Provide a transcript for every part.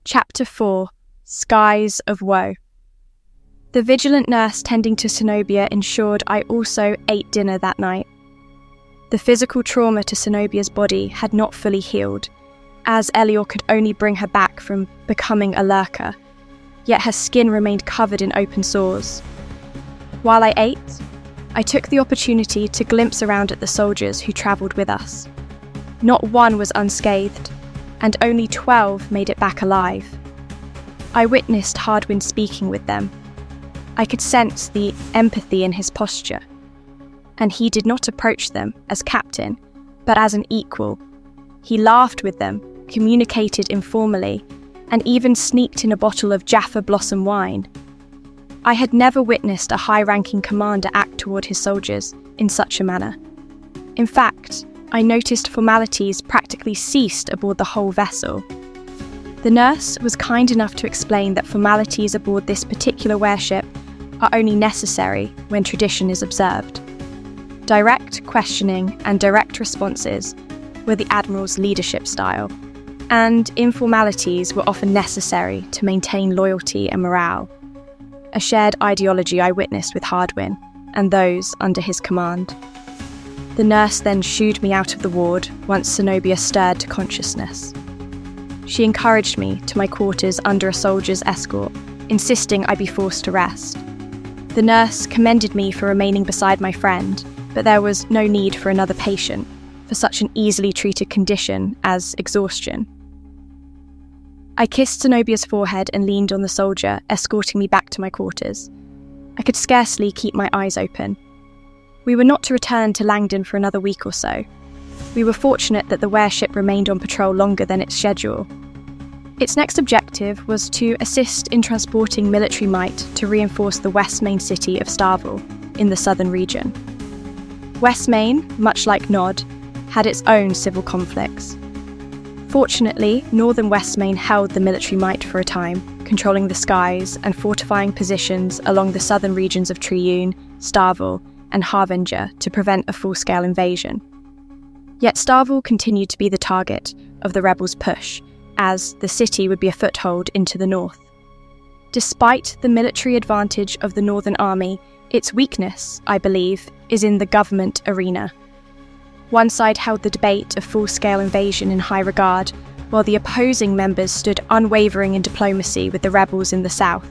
Chapter 4: Skies of Woe. The vigilant nurse tending to Zenobia ensured I also ate dinner that night. The physical trauma to Zenobia's body had not fully healed, as Elior could only bring her back from becoming a lurker, yet her skin remained covered in open sores. While I ate, I took the opportunity to glimpse around at the soldiers who travelled with us. Not one was unscathed, and only 12 made it back alive. I witnessed Hardwin speaking with them. I could sense the empathy in his posture, and he did not approach them as captain, but as an equal. He laughed with them, communicated informally, and even sneaked in a bottle of Jaffa Blossom wine. I had never witnessed a high-ranking commander act toward his soldiers in such a manner. In fact, I noticed formalities practically ceased aboard the whole vessel. The nurse was kind enough to explain that formalities aboard this particular warship are only necessary when tradition is observed. Direct questioning and direct responses were the Admiral's leadership style, and informalities were often necessary to maintain loyalty and morale, a shared ideology I witnessed with Hardwin and those under his command. The nurse then shooed me out of the ward once Zenobia stirred to consciousness. She encouraged me to my quarters under a soldier's escort, insisting I be forced to rest. The nurse commended me for remaining beside my friend, but there was no need for another patient for such an easily treated condition as exhaustion. I kissed Zenobia's forehead and leaned on the soldier, escorting me back to my quarters. I could scarcely keep my eyes open. We were not to return to Langdon for another week or so. We were fortunate that the warship remained on patrol longer than its schedule. Its next objective was to assist in transporting military might to reinforce the West Main city of Starvel in the southern region. West Main, much like Nod, had its own civil conflicts. Fortunately, northern West Main held the military might for a time, controlling the skies and fortifying positions along the southern regions of Triune, Starvel, and Harvenger to prevent a full-scale invasion. Yet Starvel continued to be the target of the rebels' push, as the city would be a foothold into the north. Despite the military advantage of the Northern Army, its weakness, I believe, is in the government arena. One side held the debate of full-scale invasion in high regard, while the opposing members stood unwavering in diplomacy with the rebels in the south.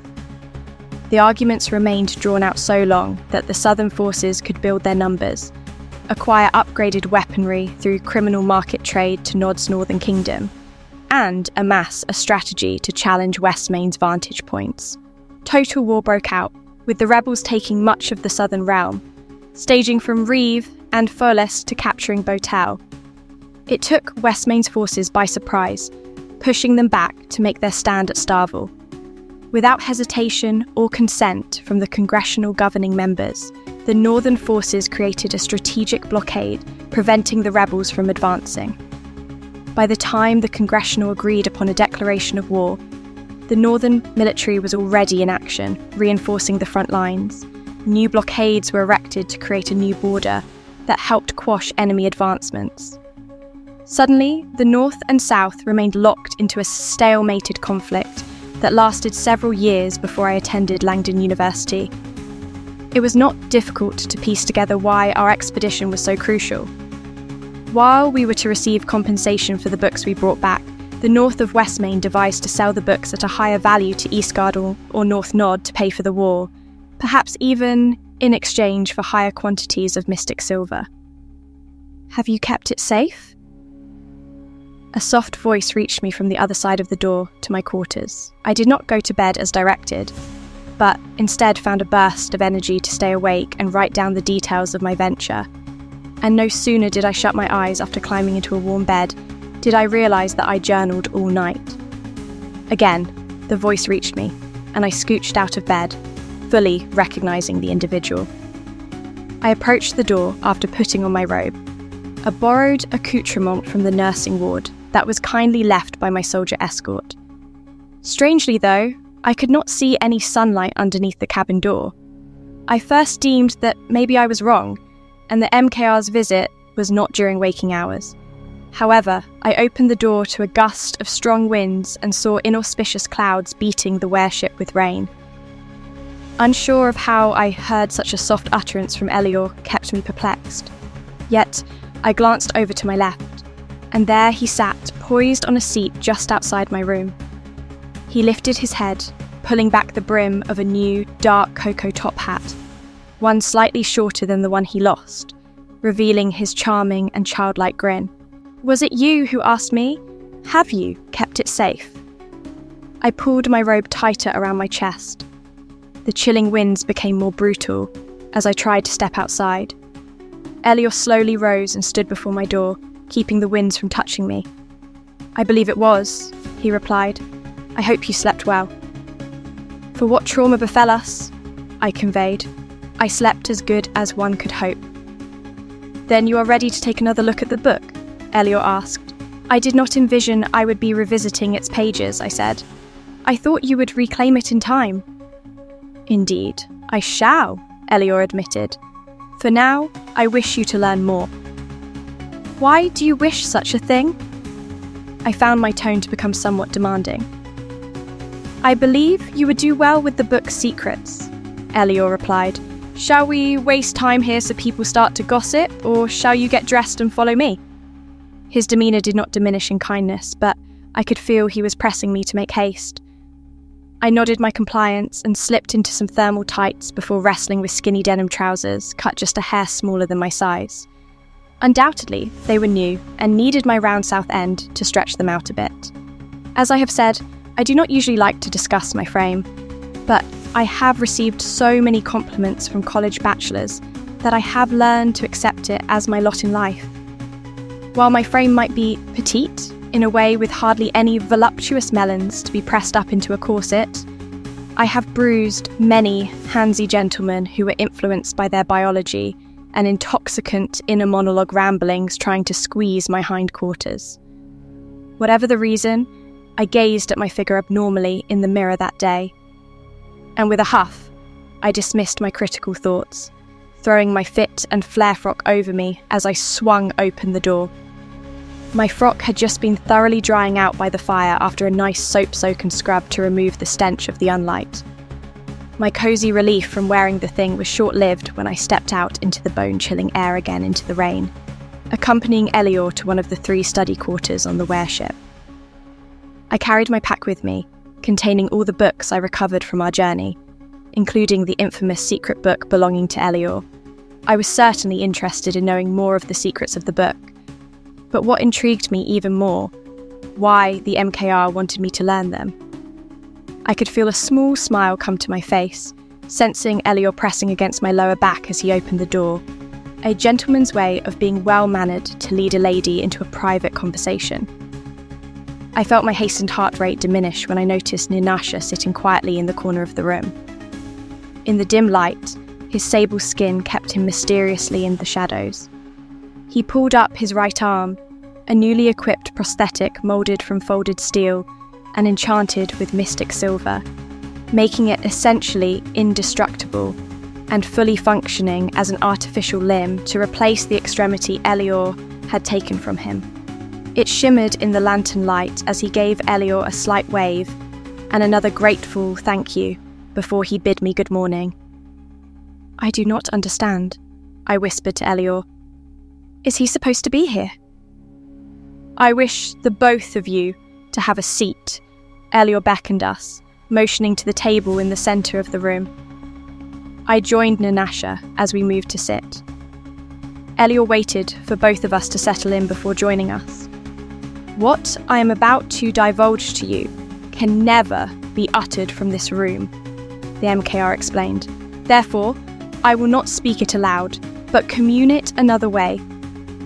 The arguments remained drawn out so long that the southern forces could build their numbers, acquire upgraded weaponry through criminal market trade to Nod's northern kingdom, and amass a strategy to challenge West Main's vantage points. Total war broke out, with the rebels taking much of the southern realm, staging from Reeve and Foles to capturing Botel. It took West Main's forces by surprise, pushing them back to make their stand at Starvel. Without hesitation or consent from the congressional governing members, the northern forces created a strategic blockade, preventing the rebels from advancing. By the time the congressional agreed upon a declaration of war, the northern military was already in action, reinforcing the front lines. New blockades were erected to create a new border that helped quash enemy advancements. Suddenly, the north and south remained locked into a stalemated conflict that lasted several years before I attended Langdon University. It was not difficult to piece together why our expedition was so crucial. While we were to receive compensation for the books we brought back, the north of West Main devised to sell the books at a higher value to Eastgard or North Nod to pay for the war, perhaps even in exchange for higher quantities of mystic silver. "Have you kept it safe?" A soft voice reached me from the other side of the door to my quarters. I did not go to bed as directed, but instead found a burst of energy to stay awake and write down the details of my venture. And no sooner did I shut my eyes after climbing into a warm bed, did I realise that I journaled all night. Again, the voice reached me, and I scooched out of bed, fully recognising the individual. I approached the door after putting on my robe, a borrowed accoutrement from the nursing ward that was kindly left by my soldier escort. Strangely though, I could not see any sunlight underneath the cabin door. I first deemed that maybe I was wrong, and the MKR's visit was not during waking hours. However, I opened the door to a gust of strong winds and saw inauspicious clouds beating the wareship with rain. Unsure of how I heard such a soft utterance from Elior kept me perplexed. Yet, I glanced over to my left, and there he sat, poised on a seat just outside my room. He lifted his head, pulling back the brim of a new, dark cocoa top hat, one slightly shorter than the one he lost, revealing his charming and childlike grin. "Was it you who asked me? Have you kept it safe?" I pulled my robe tighter around my chest. The chilling winds became more brutal as I tried to step outside. Elior slowly rose and stood before my door, keeping the winds from touching me. "I believe it was," he replied. "I hope you slept well." "For what trauma befell us," I conveyed, "I slept as good as one could hope." "Then you are ready to take another look at the book?" Elior asked. "I did not envision I would be revisiting its pages," I said. "I thought you would reclaim it in time." "Indeed, I shall," Elior admitted. "For now, I wish you to learn more." "Why do you wish such a thing?" I found my tone to become somewhat demanding. "I believe you would do well with the book's secrets," Elior replied. "Shall we waste time here so people start to gossip, or shall you get dressed and follow me?" His demeanour did not diminish in kindness, but I could feel he was pressing me to make haste. I nodded my compliance and slipped into some thermal tights before wrestling with skinny denim trousers, cut just a hair smaller than my size. Undoubtedly, they were new and needed my round south end to stretch them out a bit. As I have said, I do not usually like to discuss my frame, but I have received so many compliments from college bachelors that I have learned to accept it as my lot in life. While my frame might be petite, in a way with hardly any voluptuous melons to be pressed up into a corset, I have bruised many handsy gentlemen who were influenced by their biology and intoxicant inner monologue ramblings trying to squeeze my hindquarters. Whatever the reason, I gazed at my figure abnormally in the mirror that day, and with a huff, I dismissed my critical thoughts, throwing my fit and flare frock over me as I swung open the door. My frock had just been thoroughly drying out by the fire after a nice soap-soak and scrub to remove the stench of the unlight. My cosy relief from wearing the thing was short-lived when I stepped out into the bone-chilling air again into the rain, accompanying Elior to one of the 3 study quarters on the wareship. I carried my pack with me, containing all the books I recovered from our journey, including the infamous secret book belonging to Elior. I was certainly interested in knowing more of the secrets of the book, but what intrigued me even more, why the MKR wanted me to learn them. I could feel a small smile come to my face, sensing Elior pressing against my lower back as he opened the door, a gentleman's way of being well-mannered to lead a lady into a private conversation. I felt my hastened heart rate diminish when I noticed Ninasha sitting quietly in the corner of the room. In the dim light, his sable skin kept him mysteriously in the shadows. He pulled up his right arm, a newly equipped prosthetic moulded from folded steel and enchanted with mystic silver, making it essentially indestructible and fully functioning as an artificial limb to replace the extremity Elior had taken from him. It shimmered in the lantern light as he gave Elior a slight wave and another grateful thank you before he bid me good morning. "I do not understand," I whispered to Elior. "Is he supposed to be here?" "I wish the both of you to have a seat," Elior beckoned us, motioning to the table in the centre of the room. I joined Ninasha as we moved to sit. Elior waited for both of us to settle in before joining us. "What I am about to divulge to you can never be uttered from this room," the MKR explained. "Therefore, I will not speak it aloud, but commune it another way.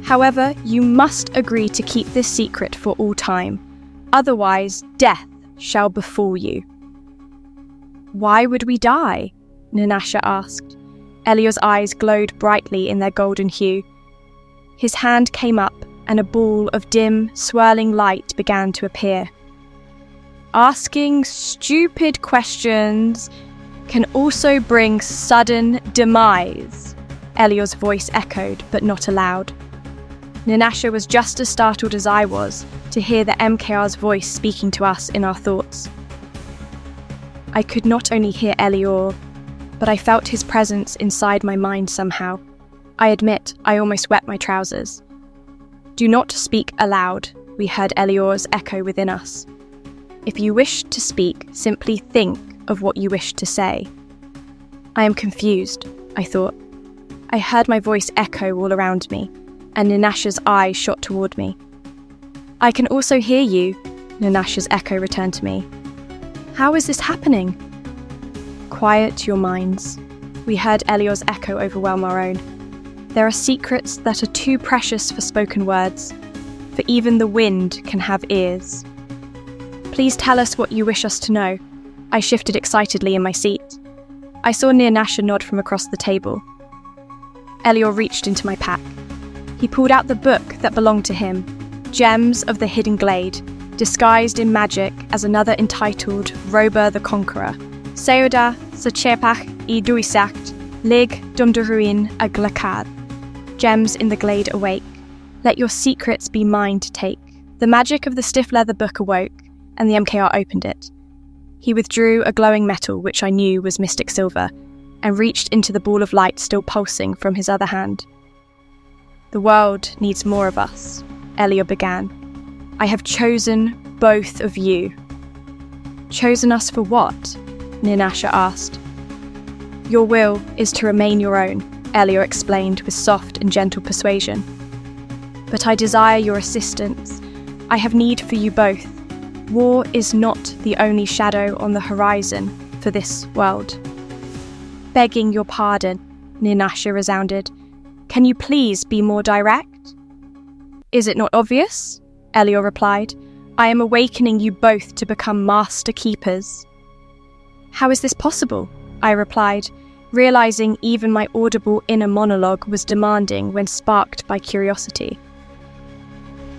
However, you must agree to keep this secret for all time. Otherwise, death shall befall you." "Why would we die?" Ninasha asked. Elior's eyes glowed brightly in their golden hue. His hand came up and a ball of dim, swirling light began to appear. "Asking stupid questions can also bring sudden demise," Elior's voice echoed, but not aloud. Ninasha was just as startled as I was to hear the MKR's voice speaking to us in our thoughts. I could not only hear Elior, but I felt his presence inside my mind somehow. I admit, I almost wet my trousers. Do not speak aloud, we heard Elior's echo within us. If you wish to speak, simply think of what you wish to say. I am confused, I thought. I heard my voice echo all around me, and Ninasha's eyes shot toward me. I can also hear you, Ninasha's echo returned to me. How is this happening? Quiet your minds. We heard Elior's echo overwhelm our own. There are secrets that are too precious for spoken words, for even the wind can have ears. Please tell us what you wish us to know. I shifted excitedly in my seat. I saw Ninasha nod from across the table. Elior reached into my pack. He pulled out the book that belonged to him, Gems of the Hidden Glade, disguised in magic as another entitled Rober the Conqueror. Seoda sa chepach I duisakt, lig dumdaruin a glakad. Gems in the glade awake. Let your secrets be mine to take. The magic of the stiff leather book awoke, and the MKR opened it. He withdrew a glowing metal, which I knew was mystic silver, and reached into the ball of light still pulsing from his other hand. The world needs more of us, Elior began. I have chosen both of you. Chosen us for what? Ninasha asked. Your will is to remain your own, Elior explained with soft and gentle persuasion. But I desire your assistance. I have need for you both. War is not the only shadow on the horizon for this world. Begging your pardon, Ninasha resounded. Can you please be more direct? Is it not obvious? Elior replied. I am awakening you both to become master keepers. How is this possible? I replied, realizing even my audible inner monologue was demanding when sparked by curiosity.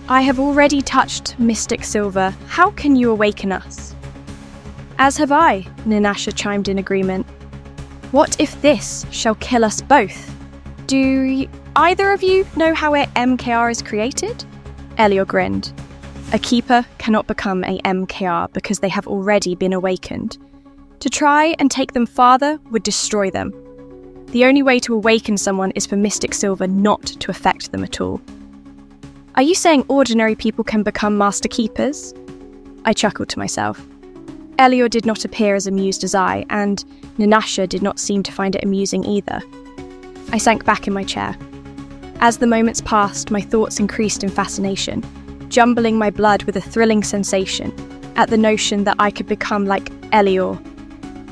I have already touched mystic silver. How can you awaken us? As have I, Ninasha chimed in agreement. What if this shall kill us both? Do either of you know how a MKR is created? Elior grinned. A keeper cannot become a MKR because they have already been awakened. To try and take them farther would destroy them. The only way to awaken someone is for mystic silver not to affect them at all. Are you saying ordinary people can become master keepers? I chuckled to myself. Elior did not appear as amused as I, and Ninasha did not seem to find it amusing either. I sank back in my chair. As the moments passed, my thoughts increased in fascination, jumbling my blood with a thrilling sensation at the notion that I could become like Elior.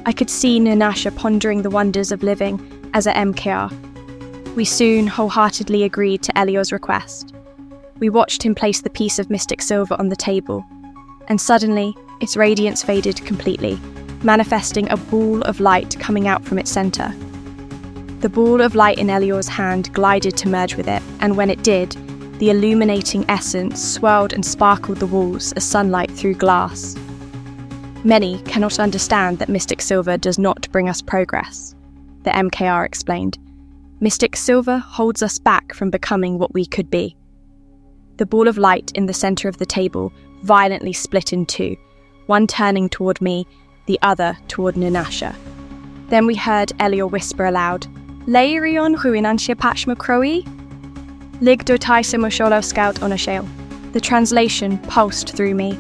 I could see Ninasha pondering the wonders of living as a MKR. We soon wholeheartedly agreed to Elior's request. We watched him place the piece of mystic silver on the table, and suddenly its radiance faded completely, manifesting a ball of light coming out from its center. The ball of light in Elior's hand glided to merge with it, and when it did, the illuminating essence swirled and sparkled the walls as sunlight through glass. Many cannot understand that mystic silver does not bring us progress, the MKR explained. Mystic silver holds us back from becoming what we could be. The ball of light in the center of the table violently split in two, one turning toward me, the other toward Ninasha. Then we heard Elior whisper aloud, Leirion huinanshia pachma croi? Lig dotai semosholo scout on a shale. The translation pulsed through me,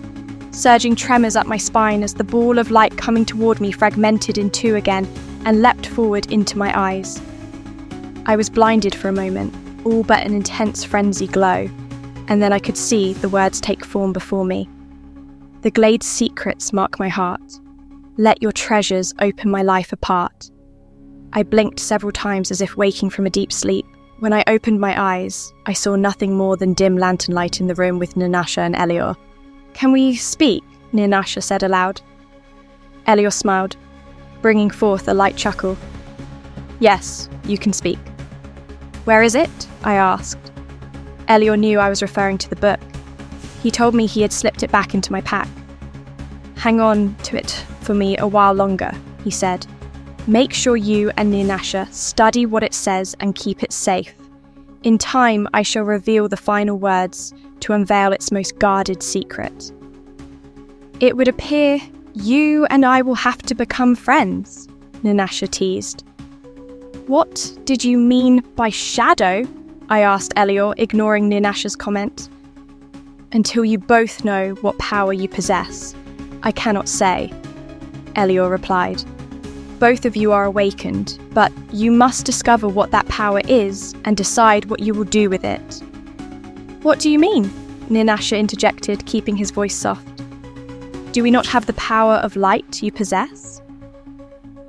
surging tremors up my spine as the ball of light coming toward me fragmented in two again and leapt forward into my eyes. I was blinded for a moment, all but an intense frenzy glow, and then I could see the words take form before me. The glade's secrets mark my heart. Let your treasures open my life apart. I blinked several times as if waking from a deep sleep. When I opened my eyes, I saw nothing more than dim lantern light in the room with Ninasha and Elior. Can we speak? Ninasha said aloud. Elior smiled, bringing forth a light chuckle. Yes, you can speak. Where is it? I asked. Elior knew I was referring to the book. He told me he had slipped it back into my pack. Hang on to it for me a while longer, he said. Make sure you and Ninasha study what it says and keep it safe. In time, I shall reveal the final words to unveil its most guarded secret. It would appear you and I will have to become friends, Ninasha teased. What did you mean by shadow? I asked Elior, ignoring Ninasha's comment. Until you both know what power you possess, I cannot say, Elior replied. Both of you are awakened, but you must discover what that power is and decide what you will do with it. What do you mean? Ninasha interjected, keeping his voice soft. Do we not have the power of light you possess?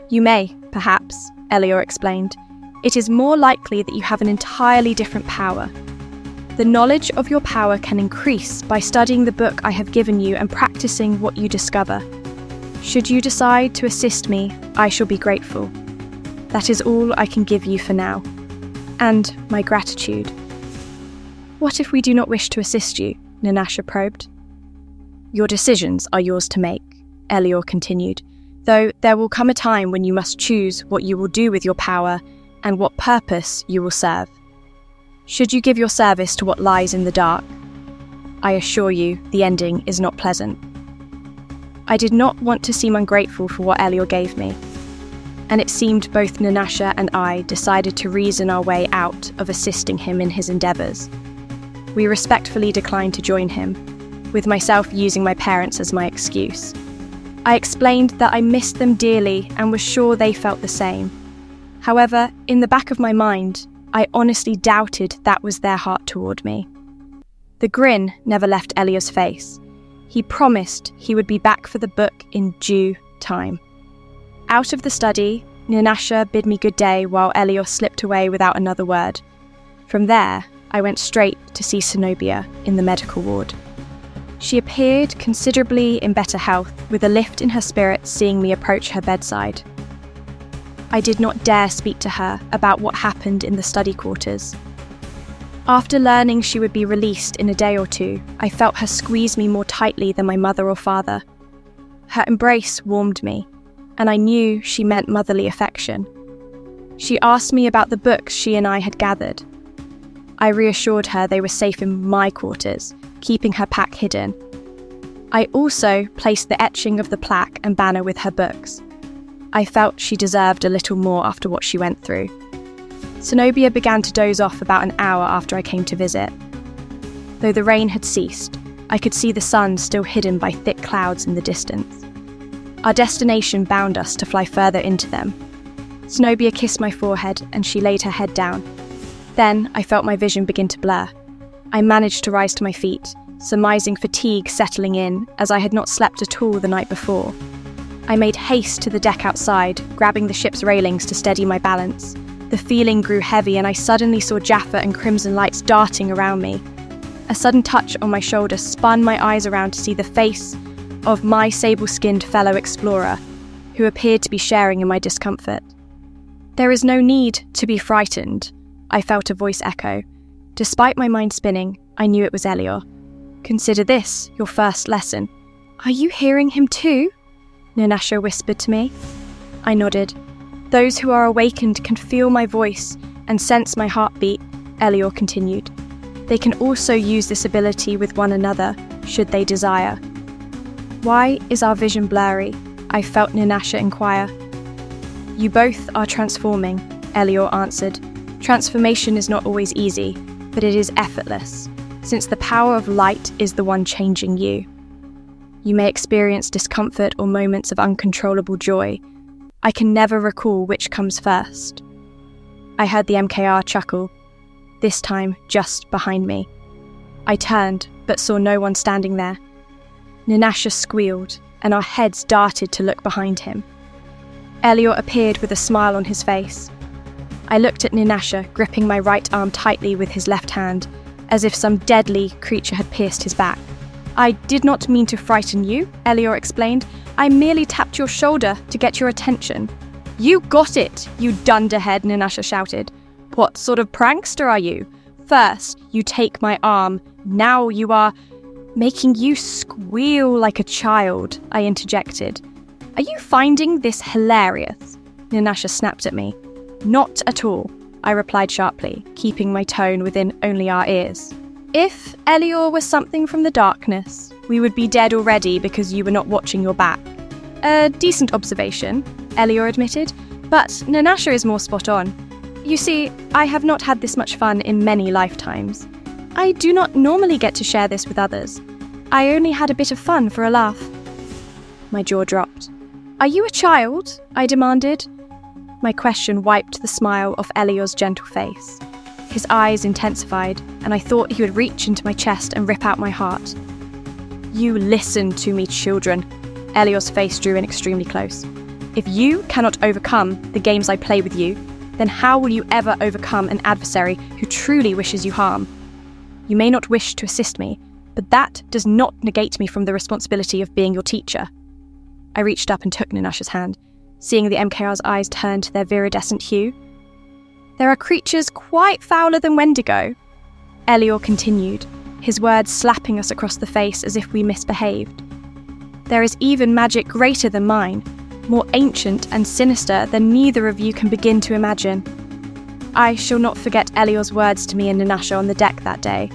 You may, perhaps, Elior explained. It is more likely that you have an entirely different power. The knowledge of your power can increase by studying the book I have given you and practicing what you discover. Should you decide to assist me, I shall be grateful. That is all I can give you for now. And my gratitude. What if we do not wish to assist you? Ninasha probed. Your decisions are yours to make, Elior continued, though there will come a time when you must choose what you will do with your power and what purpose you will serve. Should you give your service to what lies in the dark, I assure you the ending is not pleasant. I did not want to seem ungrateful for what Elior gave me, and it seemed both Ninasha and I decided to reason our way out of assisting him in his endeavours. We respectfully declined to join him, with myself using my parents as my excuse. I explained that I missed them dearly and was sure they felt the same. However, in the back of my mind, I honestly doubted that was their heart toward me. The grin never left Elior's face. He promised he would be back for the book in due time. Out of the study, Ninasha bid me good day while Elior slipped away without another word. From there, I went straight to see Zenobia in the medical ward. She appeared considerably in better health, with a lift in her spirits seeing me approach her bedside. I did not dare speak to her about what happened in the study quarters. After learning she would be released in a day or two, I felt her squeeze me more tightly than my mother or father. Her embrace warmed me, and I knew she meant motherly affection. She asked me about the books she and I had gathered. I reassured her they were safe in my quarters, keeping her pack hidden. I also placed the etching of the plaque and banner with her books. I felt she deserved a little more after what she went through. Zenobia began to doze off about an hour after I came to visit. Though the rain had ceased, I could see the sun still hidden by thick clouds in the distance. Our destination bound us to fly further into them. Zenobia kissed my forehead and she laid her head down. Then I felt my vision begin to blur. I managed to rise to my feet, surmising fatigue settling in as I had not slept at all the night before. I made haste to the deck outside, grabbing the ship's railings to steady my balance. The feeling grew heavy and I suddenly saw Jaffa and crimson lights darting around me. A sudden touch on my shoulder spun my eyes around to see the face of my sable-skinned fellow explorer, who appeared to be sharing in my discomfort. There is no need to be frightened, I felt a voice echo. Despite my mind spinning, I knew it was Elior. Consider this your first lesson. Are you hearing him too? Ninasha whispered to me. I nodded. Those who are awakened can feel my voice and sense my heartbeat, Elior continued. They can also use this ability with one another, should they desire. Why is our vision blurry? I felt Ninasha inquire. You both are transforming, Elior answered. Transformation is not always easy, but it is effortless, since the power of light is the one changing you. You may experience discomfort or moments of uncontrollable joy. I can never recall which comes first. I heard the MKR chuckle, this time just behind me. I turned, but saw no one standing there. Ninasha squealed, and our heads darted to look behind him. Elior appeared with a smile on his face. I looked at Ninasha, gripping my right arm tightly with his left hand, as if some deadly creature had pierced his back. I did not mean to frighten you, Elior explained. I merely tapped your shoulder to get your attention. You got it, you dunderhead, Ninasha shouted. What sort of prankster are you? First, you take my arm. Now you are making you squeal like a child, I interjected. Are you finding this hilarious? Ninasha snapped at me. Not at all. I replied sharply, keeping my tone within only our ears. If Elior was something from the darkness, we would be dead already because you were not watching your back. A decent observation, Elior admitted, but Nanasha is more spot on. You see, I have not had this much fun in many lifetimes. I do not normally get to share this with others. I only had a bit of fun for a laugh. My jaw dropped. Are you a child? I demanded. My question wiped the smile off Elior's gentle face. His eyes intensified, and I thought he would reach into my chest and rip out my heart. You listen to me, children. Elior's face drew in extremely close. If you cannot overcome the games I play with you, then how will you ever overcome an adversary who truly wishes you harm? You may not wish to assist me, but that does not negate me from the responsibility of being your teacher. I reached up and took Nanasha's hand, seeing the MKR's eyes turn to their viridescent hue. There are creatures quite fouler than Wendigo, Elior continued, his words slapping us across the face as if we misbehaved. There is even magic greater than mine, more ancient and sinister than neither of you can begin to imagine. I shall not forget Elior's words to me and Nanasha on the deck that day.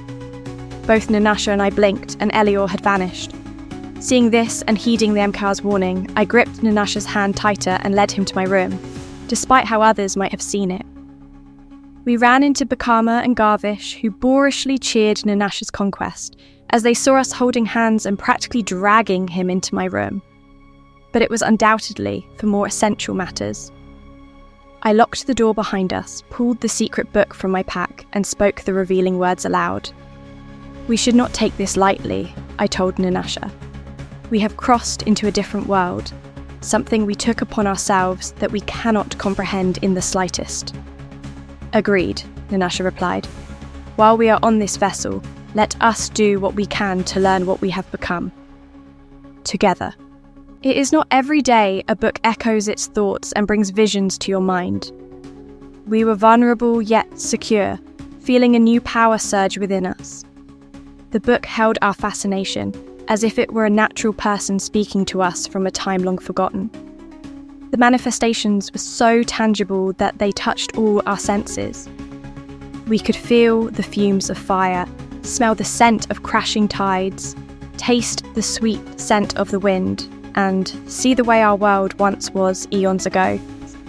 Both Nanasha and I blinked, and Elior had vanished. Seeing this and heeding the MKR's warning, I gripped Nanasha's hand tighter and led him to my room, despite how others might have seen it. We ran into Bakama and Garvish, who boorishly cheered Nanasha's conquest, as they saw us holding hands and practically dragging him into my room. But it was undoubtedly for more essential matters. I locked the door behind us, pulled the secret book from my pack, and spoke the revealing words aloud. We should not take this lightly, I told Nanasha. We have crossed into a different world, something we took upon ourselves that we cannot comprehend in the slightest. Agreed, Nanasha replied. While we are on this vessel, let us do what we can to learn what we have become. Together. It is not every day a book echoes its thoughts and brings visions to your mind. We were vulnerable yet secure, feeling a new power surge within us. The book held our fascination, as if it were a natural person speaking to us from a time long forgotten. The manifestations were so tangible that they touched all our senses. We could feel the fumes of fire, smell the scent of crashing tides, taste the sweet scent of the wind, and see the way our world once was eons ago.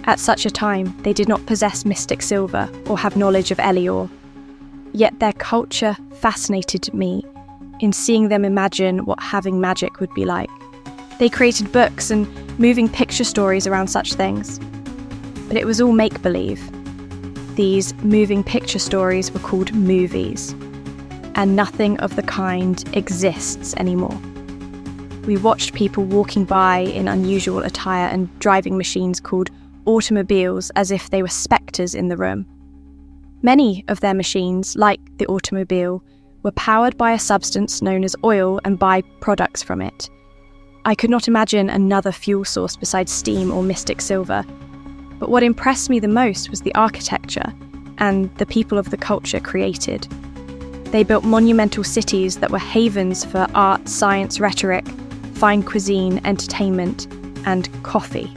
At such a time, they did not possess mystic silver or have knowledge of Elior. Yet their culture fascinated me in seeing them imagine what having magic would be like. They created books and moving picture stories around such things. But it was all make-believe. These moving picture stories were called movies, and nothing of the kind exists anymore. We watched people walking by in unusual attire and driving machines called automobiles as if they were spectres in the room. Many of their machines, like the automobile, were powered by a substance known as oil and by-products from it. I could not imagine another fuel source besides steam or mystic silver. But what impressed me the most was the architecture and the people of the culture created. They built monumental cities that were havens for art, science, rhetoric, fine cuisine, entertainment, and coffee.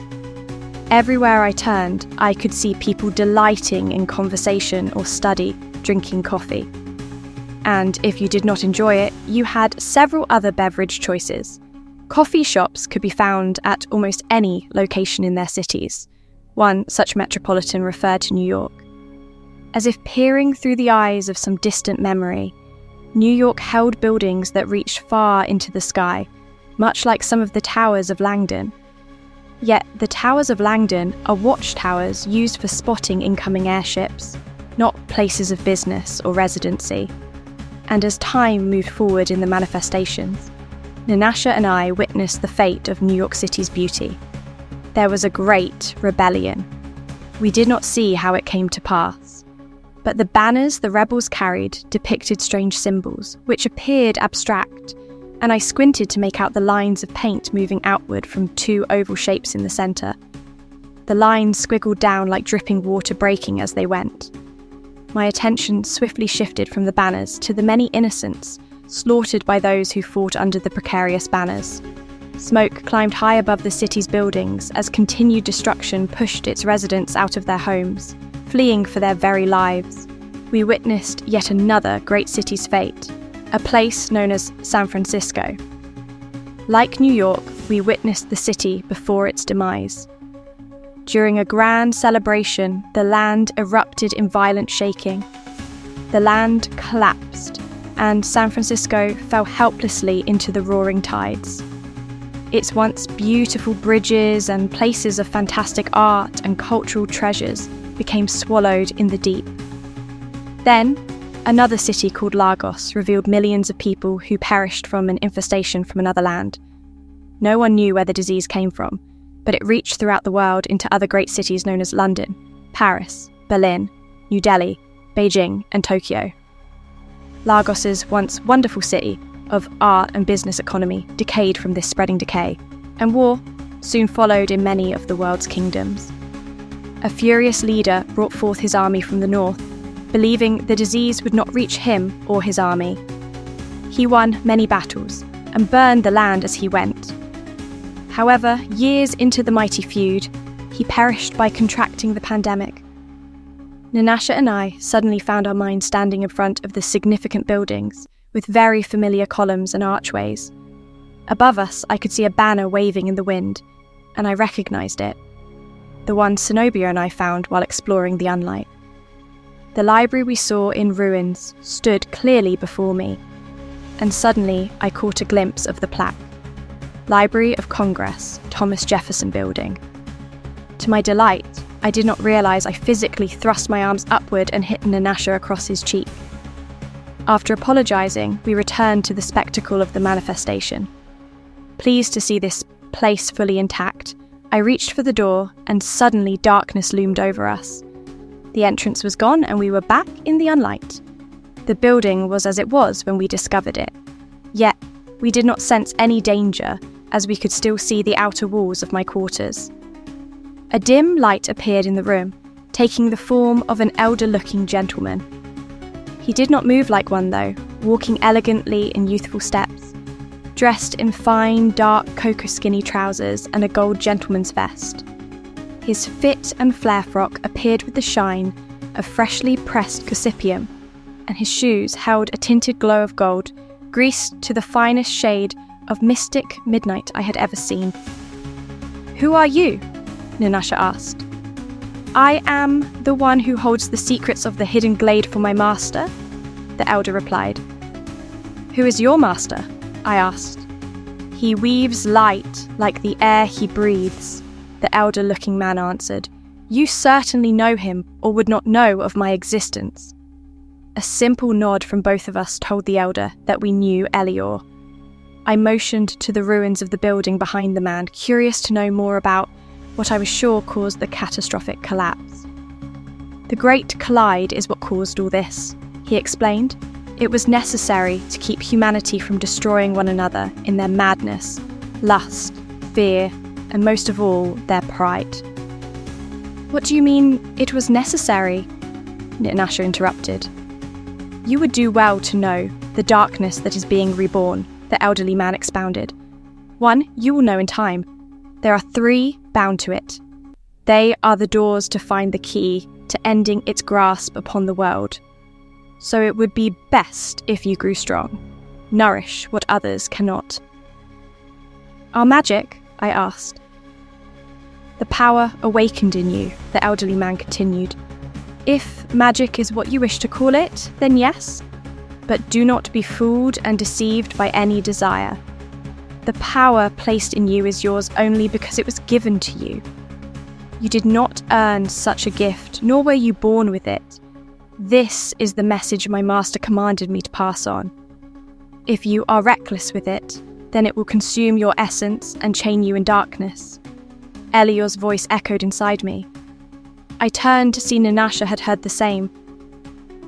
Everywhere I turned, I could see people delighting in conversation or study, drinking coffee. And if you did not enjoy it, you had several other beverage choices. Coffee shops could be found at almost any location in their cities. One such metropolitan referred to New York. As if peering through the eyes of some distant memory, New York held buildings that reached far into the sky, much like some of the towers of Langdon. Yet the towers of Langdon are watchtowers used for spotting incoming airships, not places of business or residency. And as time moved forward in the manifestations, Nanasha and I witnessed the fate of New York City's beauty. There was a great rebellion. We did not see how it came to pass. But the banners the rebels carried depicted strange symbols, which appeared abstract, and I squinted to make out the lines of paint moving outward from two oval shapes in the centre. The lines squiggled down like dripping water breaking as they went. My attention swiftly shifted from the banners to the many innocents slaughtered by those who fought under the precarious banners. Smoke climbed high above the city's buildings as continued destruction pushed its residents out of their homes, fleeing for their very lives. We witnessed yet another great city's fate, a place known as San Francisco. Like New York, we witnessed the city before its demise. During a grand celebration, the land erupted in violent shaking. The land collapsed, and San Francisco fell helplessly into the roaring tides. Its once beautiful bridges and places of fantastic art and cultural treasures became swallowed in the deep. Then, another city called Lagos revealed millions of people who perished from an infestation from another land. No one knew where the disease came from, but it reached throughout the world into other great cities known as London, Paris, Berlin, New Delhi, Beijing, and Tokyo. Lagos's once wonderful city of art and business economy decayed from this spreading decay, and war soon followed in many of the world's kingdoms. A furious leader brought forth his army from the north, believing the disease would not reach him or his army. He won many battles and burned the land as he went. However, years into the mighty feud, he perished by contracting the pandemic. Nanasha and I suddenly found our minds standing in front of the significant buildings with very familiar columns and archways. Above us, I could see a banner waving in the wind, and I recognized it. The one Zenobia and I found while exploring the Unlight. The library we saw in ruins stood clearly before me, and suddenly I caught a glimpse of the plaque. Library of Congress, Thomas Jefferson Building. To my delight, I did not realize I physically thrust my arms upward and hit Nanasha across his cheek. After apologizing, we returned to the spectacle of the manifestation. Pleased to see this place fully intact, I reached for the door, and suddenly darkness loomed over us. The entrance was gone, and we were back in the Unlight. The building was as it was when we discovered it. Yet, we did not sense any danger, as we could still see the outer walls of my quarters. A dim light appeared in the room, taking the form of an elder-looking gentleman. He did not move like one, though, walking elegantly in youthful steps, dressed in fine, dark cocoa skinny trousers and a gold gentleman's vest. His fit and flare frock appeared with the shine of freshly pressed gossypium, and his shoes held a tinted glow of gold, greased to the finest shade of mystic midnight I had ever seen. "Who are you?" Nanasha asked. "I am the one who holds the secrets of the hidden glade for my master," the elder replied. "Who is your master?" I asked. "He weaves light like the air he breathes," the elder-looking man answered. "You certainly know him, or would not know of my existence." A simple nod from both of us told the elder that we knew Elior. I motioned to the ruins of the building behind the man, curious to know more about what I was sure caused the catastrophic collapse. "The Great Collide is what caused all this," he explained. "It was necessary to keep humanity from destroying one another in their madness, lust, fear, and most of all, their pride." "What do you mean, it was necessary?" Nanasha interrupted. "You would do well to know the darkness that is being reborn," the elderly man expounded. "One, you will know in time. There are 3 bound to it. They are the doors to find the key to ending its grasp upon the world. So it would be best if you grew strong. Nourish what others cannot." "Our magic?" I asked. "The power awakened in you," the elderly man continued. "If magic is what you wish to call it, then yes. But do not be fooled and deceived by any desire. The power placed in you is yours only because it was given to you. You did not earn such a gift, nor were you born with it. This is the message my master commanded me to pass on. If you are reckless with it, then it will consume your essence and chain you in darkness." Elior's voice echoed inside me. I turned to see Nanasha had heard the same.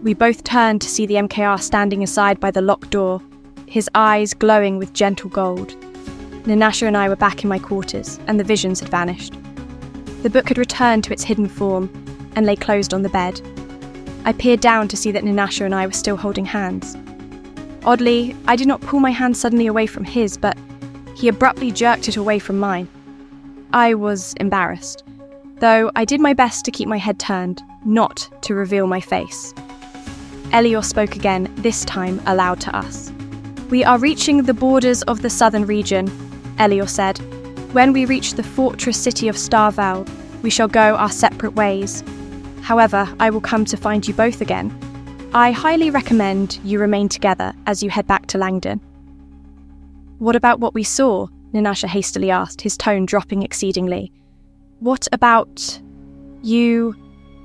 We both turned to see the MKR standing aside by the locked door, his eyes glowing with gentle gold. Nanasha and I were back in my quarters, and the visions had vanished. The book had returned to its hidden form and lay closed on the bed. I peered down to see that Nanasha and I were still holding hands. Oddly, I did not pull my hand suddenly away from his, but he abruptly jerked it away from mine. I was embarrassed, though I did my best to keep my head turned. not to reveal my face. Elior spoke again, this time aloud to us. We are reaching the borders of the southern region, Elior said. When we reach the fortress city of Starval, we shall go our separate ways. However, I will come to find you both again. I highly recommend you remain together as you head back to Langdon. What about what we saw? Ninasha hastily asked, his tone dropping exceedingly. What about you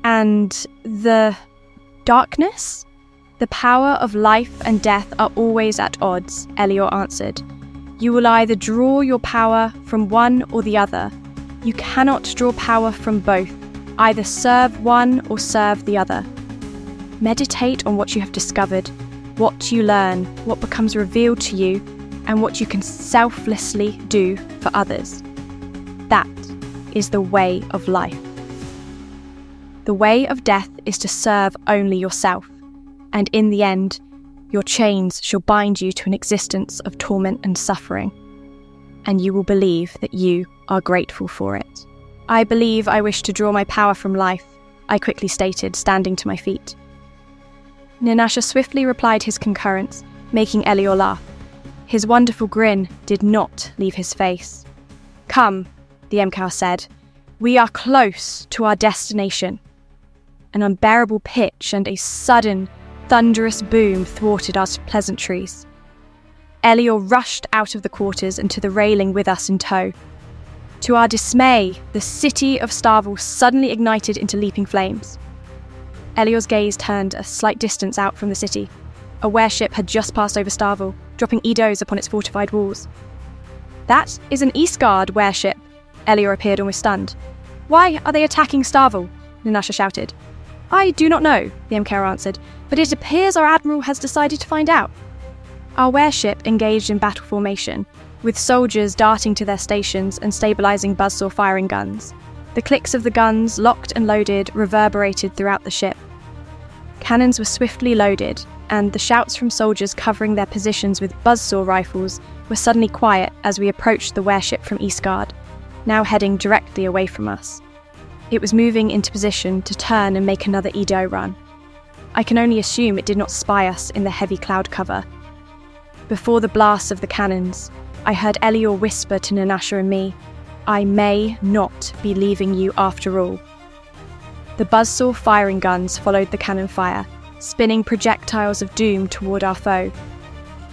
and the darkness? The power of life and death are always at odds, Elior answered. You will either draw your power from one or the other. You cannot draw power from both. Either serve one or serve the other. Meditate on what you have discovered, what you learn, what becomes revealed to you, and what you can selflessly do for others. That is the way of life. The way of death is to serve only yourself, and in the end, your chains shall bind you to an existence of torment and suffering, and you will believe that you are grateful for it. I believe I wish to draw my power from life, I quickly stated, standing to my feet. Ninasha swiftly replied his concurrence, making Elior laugh. His wonderful grin did not leave his face. Come, the Emcow said, we are close to our destination. An unbearable pitch and a sudden, thunderous boom thwarted our pleasantries. Elior rushed out of the quarters and to the railing with us in tow. To our dismay, the city of Starval suddenly ignited into leaping flames. Elior's gaze turned a slight distance out from the city. A warship had just passed over Starval, dropping Edos upon its fortified walls. That is an Eastguard warship, Elior appeared almost stunned. Why are they attacking Starval? Ninasha shouted. I do not know, the Emkeror answered, but it appears our admiral has decided to find out. Our warship engaged in battle formation, with soldiers darting to their stations and stabilising buzzsaw firing guns. The clicks of the guns, locked and loaded, reverberated throughout the ship. Cannons were swiftly loaded, and the shouts from soldiers covering their positions with buzzsaw rifles were suddenly quiet as we approached the warship from Eastguard, now heading directly away from us. It was moving into position to turn and make another Edo run. I can only assume it did not spy us in the heavy cloud cover. Before the blasts of the cannons, I heard Elior whisper to Ninasha and me, I may not be leaving you after all. The buzzsaw firing guns followed the cannon fire, spinning projectiles of doom toward our foe.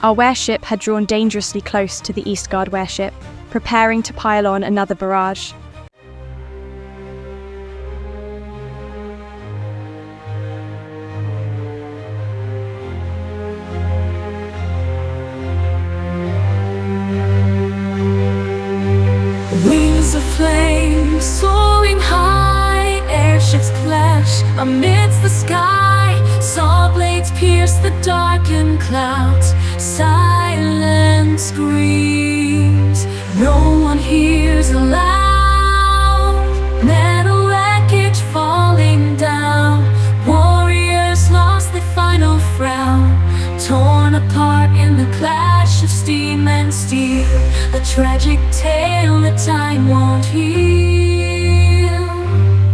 Our warship had drawn dangerously close to the Eastguard warship, preparing to pile on another barrage. Wings of flame soaring high, airships clash amidst the sky, saw blades pierce the darkened clouds, silence screams, no one hears aloud, metal wreckage falling down, warriors lost their final frown, torn apart in the clash of steam and steel, a tragic tale that time won't heal.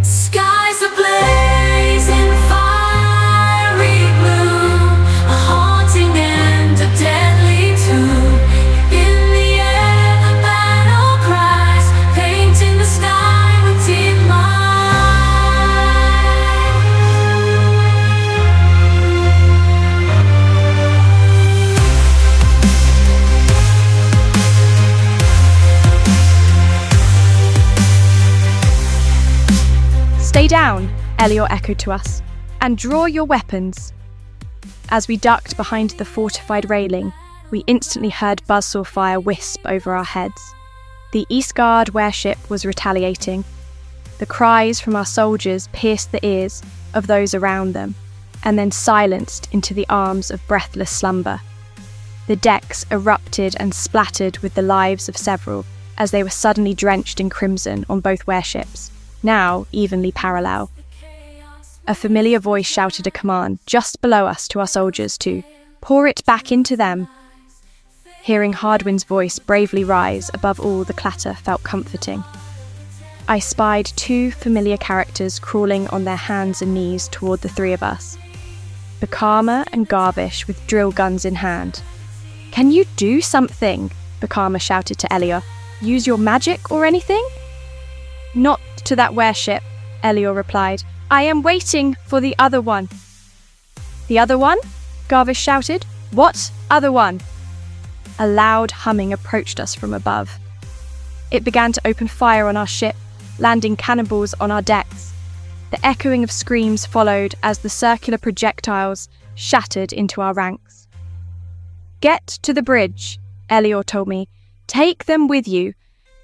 Skies ablaze in fiery blue, a haunting and a deadly tune. In the air the battle cries, painting the sky with demise. Stay down, Elior echoed to us, and draw your weapons. As we ducked behind the fortified railing, we instantly heard buzzsaw fire wisp over our heads. The Eastguard warship was retaliating. The cries from our soldiers pierced the ears of those around them, and then silenced into the arms of breathless slumber. The decks erupted and splattered with the lives of several as they were suddenly drenched in crimson on both warships, now evenly parallel. A familiar voice shouted a command just below us to our soldiers to pour it back into them. Hearing Hardwin's voice bravely rise above all the clatter felt comforting. I spied two familiar characters crawling on their hands and knees toward the three of us. Bakama and Garvish with drill guns in hand. "Can you do something?" Bakama shouted to Elior. "Use your magic or anything?" "Not to that warship," Elior replied. "I am waiting for the other one." "The other one?" Garvish shouted. "What other one?" A loud humming approached us from above. It began to open fire on our ship, landing cannonballs on our decks. The echoing of screams followed as the circular projectiles shattered into our ranks. "Get to the bridge," Elior told me. "Take them with you.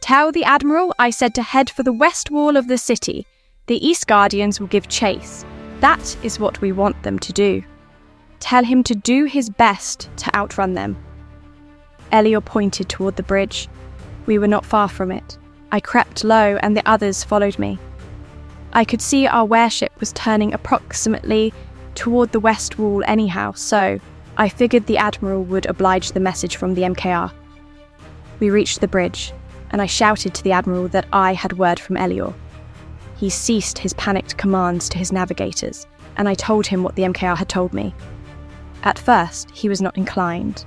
Tell the Admiral I said to head for the west wall of the city. The East Guardians will give chase. That is what we want them to do. Tell him to do his best to outrun them." Elior pointed toward the bridge. We were not far from it. I crept low and the others followed me. I could see our warship was turning approximately toward the west wall anyhow, so I figured the Admiral would oblige the message from the MKR. We reached the bridge, and I shouted to the Admiral that I had word from Elior. He ceased his panicked commands to his navigators, and I told him what the MKR had told me. At first, he was not inclined,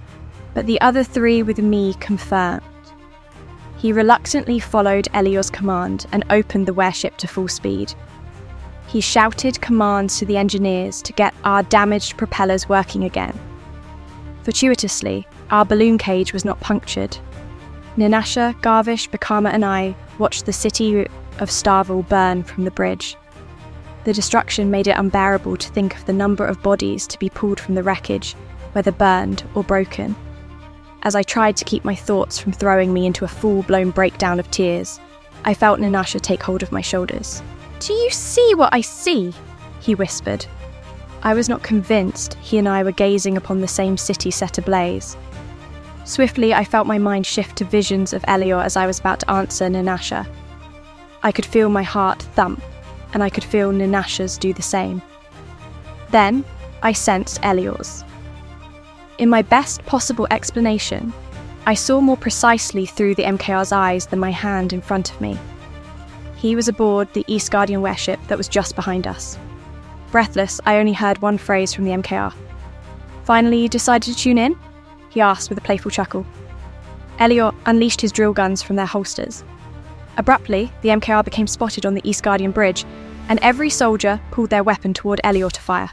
but the other three with me confirmed. He reluctantly followed Elior's command and opened the warship to full speed. He shouted commands to the engineers to get our damaged propellers working again. Fortuitously, our balloon cage was not punctured. Ninasha, Garvish, Bakama and I watched the city of Starville burn from the bridge. The destruction made it unbearable to think of the number of bodies to be pulled from the wreckage, whether burned or broken. As I tried to keep my thoughts from throwing me into a full-blown breakdown of tears, I felt Ninasha take hold of my shoulders. "Do you see what I see?" he whispered. I was not convinced he and I were gazing upon the same city set ablaze. Swiftly, I felt my mind shift to visions of Elior as I was about to answer Ninasha. I could feel my heart thump, and I could feel Ninasha's do the same. Then, I sensed Elior's. In my best possible explanation, I saw more precisely through the MKR's eyes than my hand in front of me. He was aboard the East Guardian warship that was just behind us. Breathless, I only heard one phrase from the MKR. "Finally you decided to tune in?" he asked with a playful chuckle. Elior unleashed his drill guns from their holsters. Abruptly, the MKR became spotted on the East Guardian bridge, and every soldier pulled their weapon toward Elior to fire.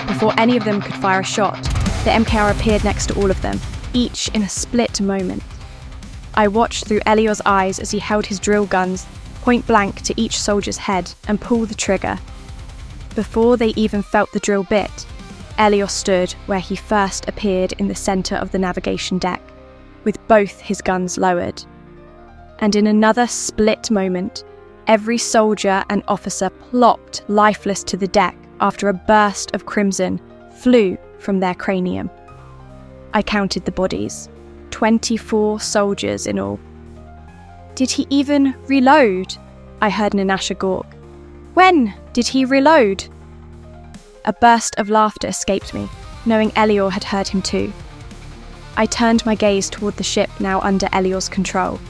Before any of them could fire a shot, the MKR appeared next to all of them, each in a split moment. I watched through Elior's eyes as he held his drill guns point blank to each soldier's head and pulled the trigger. Before they even felt the drill bit, Elior stood where he first appeared in the centre of the navigation deck, with both his guns lowered. And in another split moment, every soldier and officer plopped lifeless to the deck after a burst of crimson flew from their cranium. I counted the bodies, 24 soldiers in all. "Did he even reload?" I heard Ninasha gawk. "When did he reload?" A burst of laughter escaped me, knowing Elior had heard him too. I turned my gaze toward the ship now under Elior's control.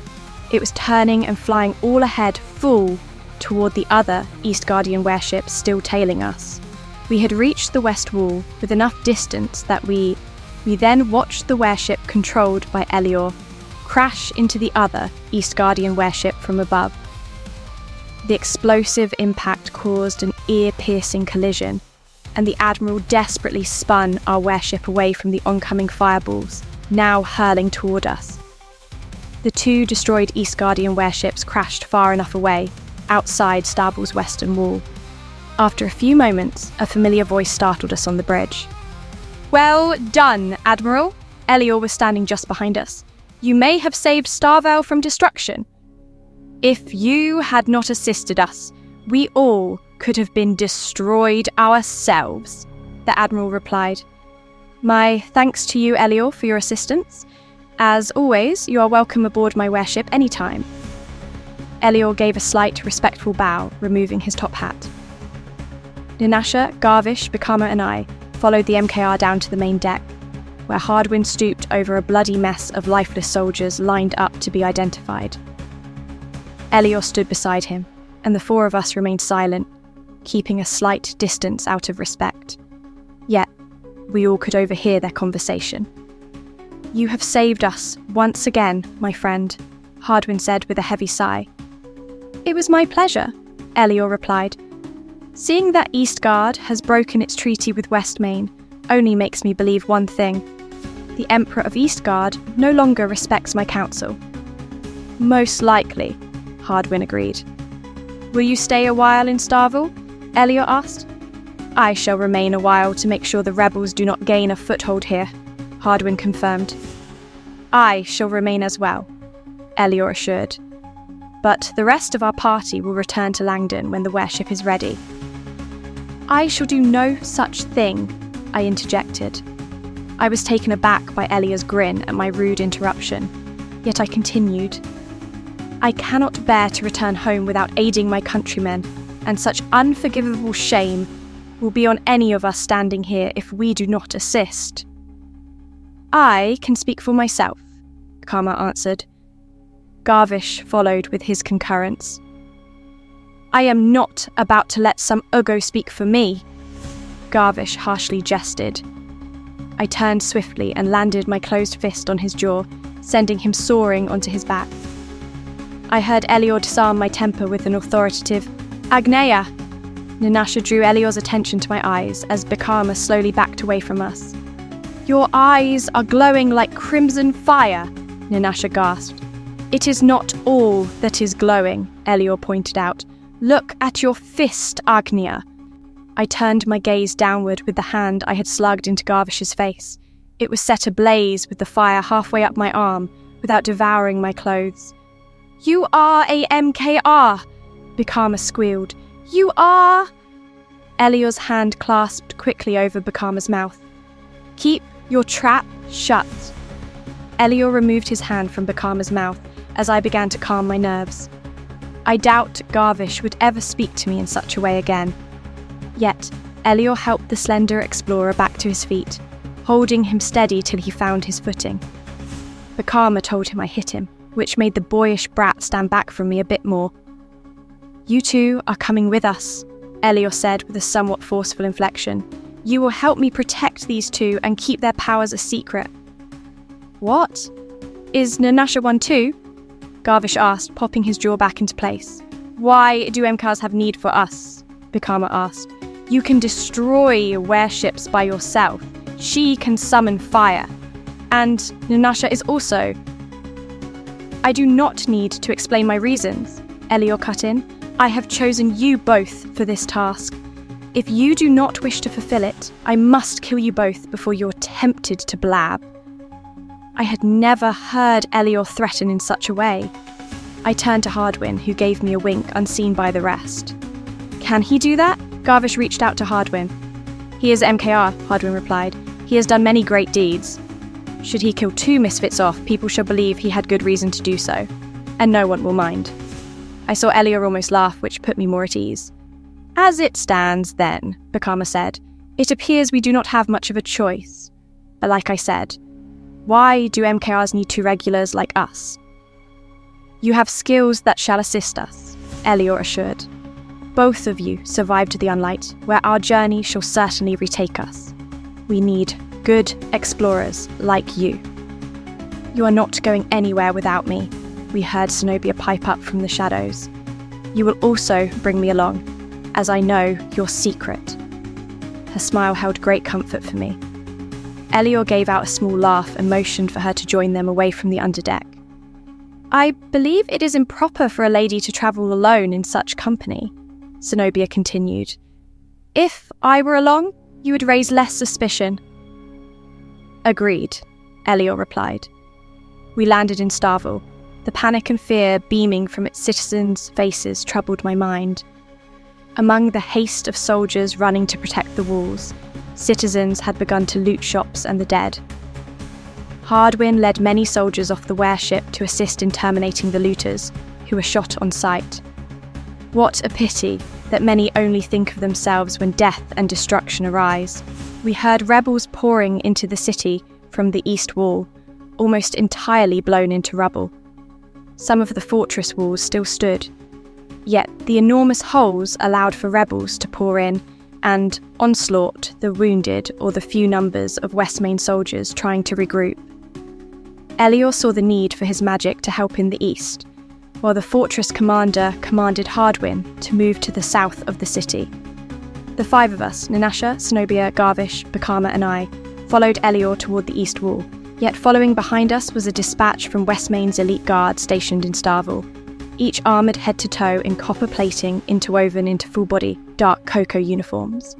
It was turning and flying all ahead, full toward the other East Guardian warship still tailing us. We had reached the west wall with enough distance that we then watched the warship controlled by Elior crash into the other East Guardian warship from above. The explosive impact caused an ear-piercing collision, and the Admiral desperately spun our warship away from the oncoming fireballs, now hurling toward us. The two destroyed East Guardian warships crashed far enough away, outside Starville's western wall. After a few moments, a familiar voice startled us on the bridge. "Well done, Admiral." Elior was standing just behind us. "You may have saved Starville from destruction. If you had not assisted us, we all could have been destroyed ourselves, the Admiral replied. My thanks to you, Elior, for your assistance. As always, you are welcome aboard my warship anytime. Elior gave a slight, respectful bow, removing his top hat. Ninasha, Garvish, Bikama and I followed the MKR down to the main deck, where Hardwin stooped over a bloody mess of lifeless soldiers lined up to be identified. Elior stood beside him, and the four of us remained silent, keeping a slight distance out of respect. Yet, we all could overhear their conversation. You have saved us, once again, my friend, Hardwin said with a heavy sigh. It was my pleasure, Elior replied. Seeing that Eastguard has broken its treaty with Westmain only makes me believe one thing. The Emperor of Eastguard no longer respects my counsel. Most likely, Hardwin agreed. Will you stay a while in Starville? Elior asked. I shall remain a while to make sure the rebels do not gain a foothold here, Hardwin confirmed. I shall remain as well, Elior assured. But the rest of our party will return to Langdon when the warship is ready. I shall do no such thing, I interjected. I was taken aback by Elior's grin at my rude interruption, yet I continued. I cannot bear to return home without aiding my countrymen, and such unforgivable shame will be on any of us standing here if we do not assist. I can speak for myself, Karma answered. Garvish followed with his concurrence. I am not about to let some Ugo speak for me, Garvish harshly jested. I turned swiftly and landed my closed fist on his jaw, sending him soaring onto his back. I heard Elior disarm my temper with an authoritative, Agneya! Ninasha drew Elior's attention to my eyes as Bikama slowly backed away from us. Your eyes are glowing like crimson fire, Ninasha gasped. It is not all that is glowing, Elior pointed out. Look at your fist, Agneya. I turned my gaze downward with the hand I had slugged into Garvish's face. It was set ablaze with the fire halfway up my arm, without devouring my clothes. You are a MKR, Bikama squealed. You are... Elior's hand clasped quickly over Bikama's mouth. Keep your trap shut. Elior removed his hand from Bikama's mouth as I began to calm my nerves. I doubt Garvish would ever speak to me in such a way again. Yet, Elior helped the slender explorer back to his feet, holding him steady till he found his footing. Bikama told him I hit him, which made the boyish brat stand back from me a bit more. You two are coming with us, Elior said with a somewhat forceful inflection. You will help me protect these two and keep their powers a secret. What? Is Ninasha one too? Garvish asked, popping his jaw back into place. Why do MKRs have need for us? Bikama asked. You can destroy warships by yourself. She can summon fire. And Ninasha is also... I do not need to explain my reasons, Elior cut in. I have chosen you both for this task. If you do not wish to fulfill it, I must kill you both before you're tempted to blab. I had never heard Elior threaten in such a way. I turned to Hardwin, who gave me a wink unseen by the rest. Can he do that? Garvish reached out to Hardwin. He is MKR, Hardwin replied. He has done many great deeds. Should he kill 2 misfits off, people shall believe he had good reason to do so, and no one will mind. I saw Elior almost laugh, which put me more at ease. As it stands, then, Bikama said, it appears we do not have much of a choice. But like I said, why do MKRs need 2 regulars like us? You have skills that shall assist us, Elior assured. Both of you survived the Unlight, where our journey shall certainly retake us. We need good explorers like you. You are not going anywhere without me, we heard Zenobia pipe up from the shadows. You will also bring me along, as I know your secret. Her smile held great comfort for me. Elior gave out a small laugh and motioned for her to join them away from the underdeck. I believe it is improper for a lady to travel alone in such company, Zenobia continued. If I were along, you would raise less suspicion. Agreed, Elior replied. We landed in Starville. The panic and fear beaming from its citizens' faces troubled my mind. Among the haste of soldiers running to protect the walls, citizens had begun to loot shops and the dead. Hardwin led many soldiers off the warship to assist in terminating the looters, who were shot on sight. What a pity that many only think of themselves when death and destruction arise. We heard rebels pouring into the city from the east wall, almost entirely blown into rubble. Some of the fortress walls still stood, yet the enormous holes allowed for rebels to pour in and onslaught the wounded or the few numbers of Westmain soldiers trying to regroup. Elior saw the need for his magic to help in the east, while the fortress commander commanded Hardwin to move to the south of the city. The five of us, Ninasha, Zenobia, Garvish, Bakama and I, followed Elior toward the east wall, yet following behind us was a dispatch from Westmain's elite guard stationed in Starville, each armoured head to toe in copper plating interwoven into full-body, dark cocoa uniforms.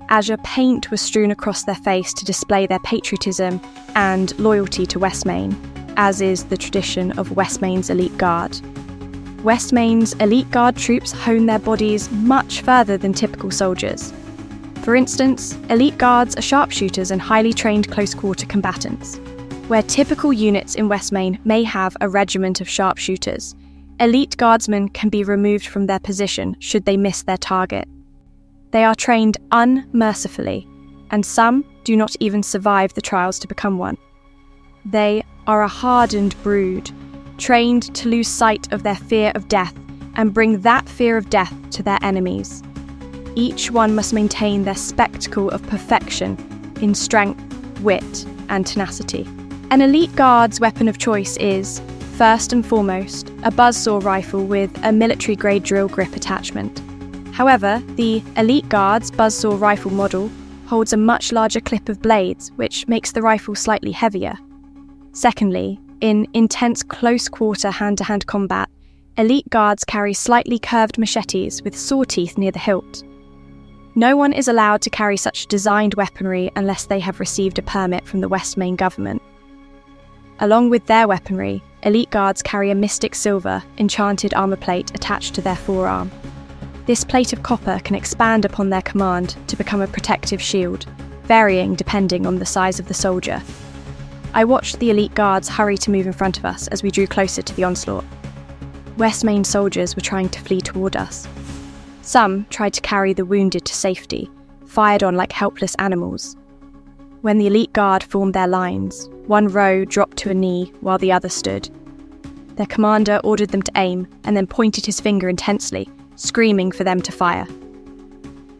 Azure paint was strewn across their face to display their patriotism and loyalty to Westmain, as is the tradition of Westmain's elite guard. Westmain's elite guard troops hone their bodies much further than typical soldiers. For instance, elite guards are sharpshooters and highly trained close-quarter combatants. Where typical units in Westmain may have a regiment of sharpshooters, elite guardsmen can be removed from their position should they miss their target. They are trained unmercifully, and some do not even survive the trials to become one. They are a hardened brood, trained to lose sight of their fear of death and bring that fear of death to their enemies. Each one must maintain their spectacle of perfection in strength, wit, and tenacity. An elite guard's weapon of choice is, first and foremost, a buzzsaw rifle with a military-grade drill grip attachment. However, the elite guard's buzzsaw rifle model holds a much larger clip of blades, which makes the rifle slightly heavier. Secondly, in intense close-quarter hand-to-hand combat, elite guards carry slightly curved machetes with saw teeth near the hilt. No one is allowed to carry such designed weaponry unless they have received a permit from the Westmain government. Along with their weaponry, elite guards carry a mystic silver, enchanted armour plate attached to their forearm. This plate of copper can expand upon their command to become a protective shield, varying depending on the size of the soldier. I watched the elite guards hurry to move in front of us as we drew closer to the onslaught. Westmain soldiers were trying to flee toward us. Some tried to carry the wounded to safety, fired on like helpless animals. When the elite guard formed their lines, one row dropped to a knee while the other stood. Their commander ordered them to aim and then pointed his finger intensely, screaming for them to fire.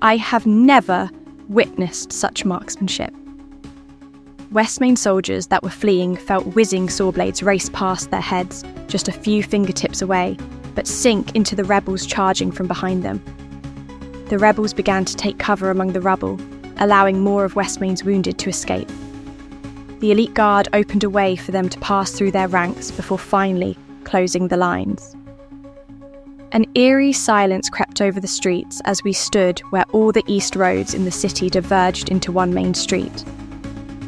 I have never witnessed such marksmanship. Westmain soldiers that were fleeing felt whizzing saw blades race past their heads, just a few fingertips away, but sink into the rebels charging from behind them. The rebels began to take cover among the rubble, allowing more of Westmain's wounded to escape. The elite guard opened a way for them to pass through their ranks before finally closing the lines. An eerie silence crept over the streets as we stood where all the east roads in the city diverged into one main street.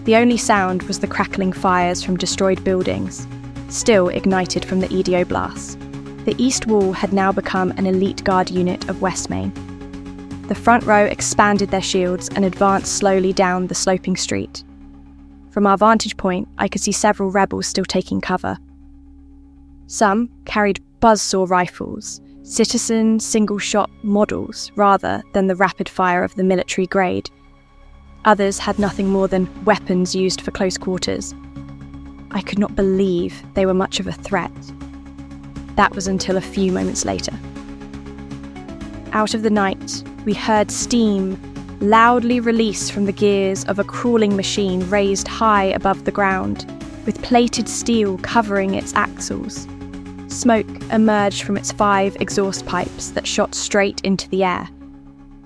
The only sound was the crackling fires from destroyed buildings, still ignited from the EDO blasts. The east wall had now become an elite guard unit of Westmain. The front row expanded their shields and advanced slowly down the sloping street. From our vantage point, I could see several rebels still taking cover. Some carried buzzsaw rifles, citizen single-shot models rather than the rapid fire of the military grade. Others had nothing more than weapons used for close quarters. I could not believe they were much of a threat. That was until a few moments later. Out of the night, we heard steam loudly release from the gears of a crawling machine raised high above the ground, with plated steel covering its axles. Smoke emerged from its 5 exhaust pipes that shot straight into the air.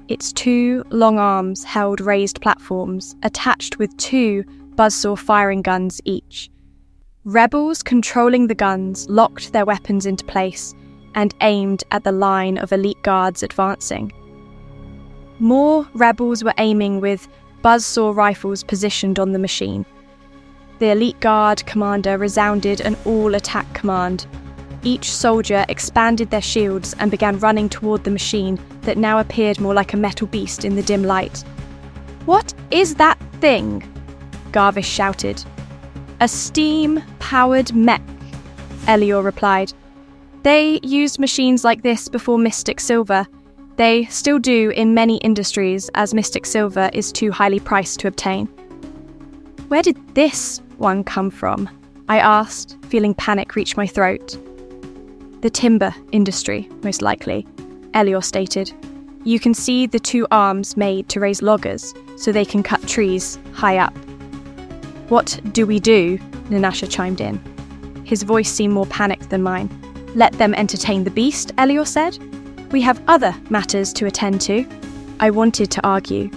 Its 2 long arms held raised platforms attached with 2 buzzsaw firing guns each. Rebels controlling the guns locked their weapons into place and aimed at the line of elite guards advancing. More rebels were aiming with buzzsaw rifles positioned on the machine. The elite guard commander resounded an all-attack command. Each soldier expanded their shields and began running toward the machine that now appeared more like a metal beast in the dim light. "What is that thing?" Garvish shouted. "A steam-powered mech," Elior replied. "They used machines like this before Mystic Silver. They still do in many industries, as Mystic Silver is too highly priced to obtain." "Where did this one come from?" I asked, feeling panic reach my throat. "The timber industry, most likely," Elior stated. "You can see the two arms made to raise loggers, so they can cut trees high up." "What do we do?" Ninasha chimed in. His voice seemed more panicked than mine. "Let them entertain the beast," Elior said. "We have other matters to attend to." I wanted to argue,